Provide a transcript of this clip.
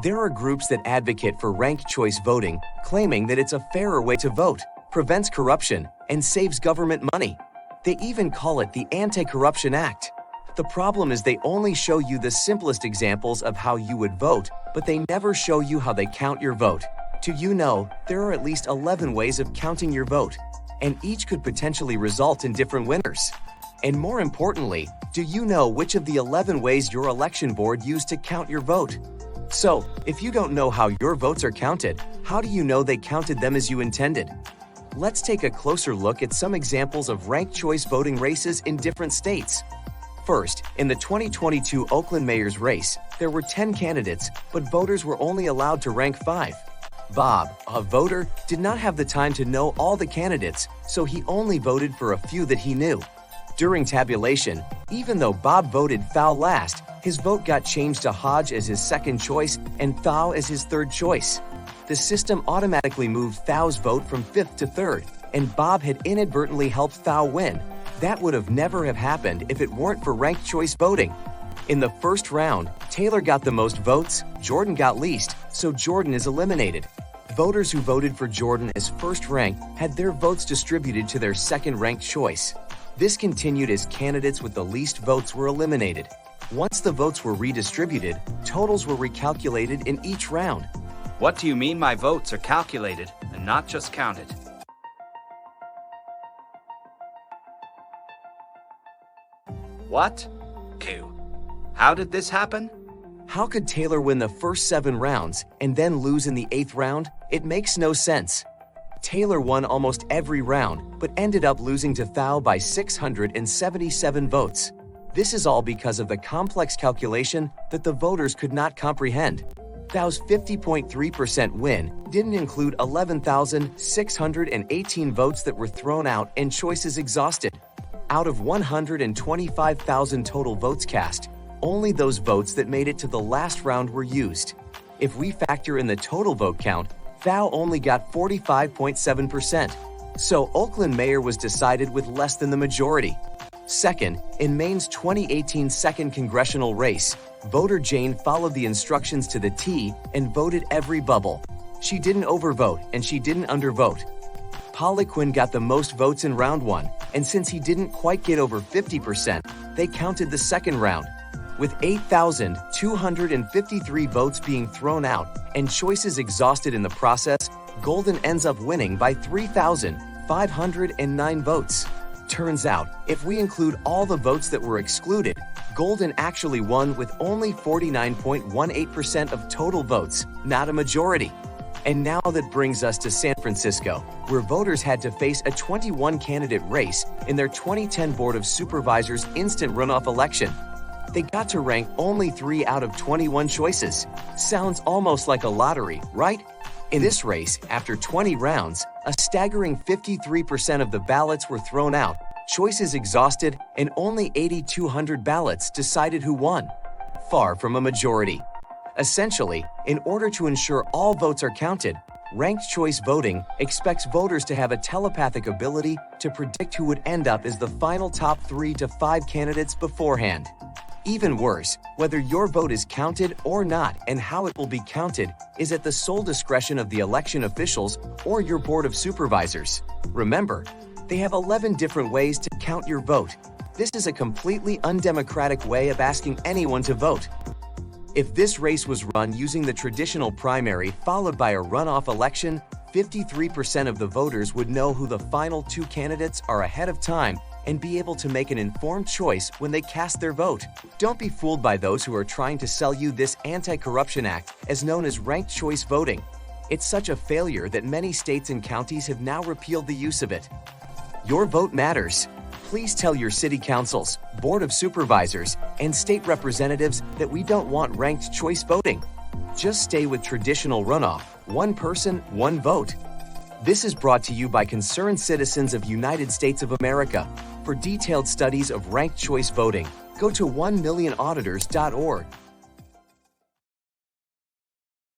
There are groups that advocate for ranked choice voting, claiming that it's a fairer way to vote, prevents corruption, and saves government money. They even call it the Anti-Corruption Act. The problem is they only show you the simplest examples of how you would vote, but they never show you how they count your vote. Do you know, there are at least 11 ways of counting your vote, and each could potentially result in different winners. And more importantly, do you know which of the 11 ways your election board used to count your vote? So, if you don't know how your votes are counted, how do you know they counted them as you intended? Let's take a closer look at some examples of ranked choice voting races in different states. First, in the 2022 Oakland mayor's race, there were 10 candidates, but voters were only allowed to rank 5. Bob, a voter, did not have the time to know all the candidates, so he only voted for a few that he knew. During tabulation, even though Bob voted Thao last, his vote got changed to Hodge as his second choice and Thao as his third choice. The system automatically moved Thao's vote from 5th to 3rd, and Bob had inadvertently helped Thao win. That would have never have happened if it weren't for ranked choice voting. In the first round, Taylor got the most votes, Jordan got least, so Jordan is eliminated. Voters who voted for Jordan as first rank had their votes distributed to their second ranked choice. This continued as candidates with the least votes were eliminated. Once the votes were redistributed, totals were recalculated in each round. What do you mean my votes are calculated and not just counted? What? Q. How did this happen? How could Taylor win the first 7 rounds and then lose in the 8th round? It makes no sense. Taylor won almost every round, but ended up losing to Thao by 677 votes. This is all because of the complex calculation that the voters could not comprehend. Thao's 50.3% win didn't include 11,618 votes that were thrown out and choices exhausted. Out of 125,000 total votes cast, only those votes that made it to the last round were used. If we factor in the total vote count, Thao only got 45.7%. So Oakland mayor was decided with less than the majority. Second, in Maine's 2018 second congressional race, voter Jane followed the instructions to the T and voted every bubble. She didn't overvote and she didn't undervote. Poliquin got the most votes in round 1, and since he didn't quite get over 50%, they counted the second round. With 8,253 votes being thrown out and choices exhausted in the process, Golden ends up winning by 3,509 votes. Turns out, if we include all the votes that were excluded, Golden actually won with only 49.18% of total votes, not a majority. And now that brings us to San Francisco, where voters had to face a 21-candidate race in their 2010 Board of Supervisors instant runoff election. They got to rank only 3 out of 21 choices. Sounds almost like a lottery, right? In this race, after 20 rounds, a staggering 53% of the ballots were thrown out, choices exhausted, and only 8,200 ballots decided who won. Far from a majority. Essentially, in order to ensure all votes are counted, ranked choice voting expects voters to have a telepathic ability to predict who would end up as the final top 3 to 5 candidates beforehand. Even worse, whether your vote is counted or not and how it will be counted is at the sole discretion of the election officials or your Board of Supervisors. Remember, they have 11 different ways to count your vote. This is a completely undemocratic way of asking anyone to vote. If this race was run using the traditional primary followed by a runoff election, 53% of the voters would know who the final 2 candidates are ahead of time and be able to make an informed choice when they cast their vote. Don't be fooled by those who are trying to sell you this Anti-Corruption Act as known as ranked choice voting. It's such a failure that many states and counties have now repealed the use of it. Your vote matters. Please tell your city councils, Board of Supervisors, and state representatives that we don't want ranked choice voting. Just stay with traditional runoff, one person, one vote. This is brought to you by concerned citizens of United States of America. For detailed studies of ranked choice voting, go to 1millionauditors.org.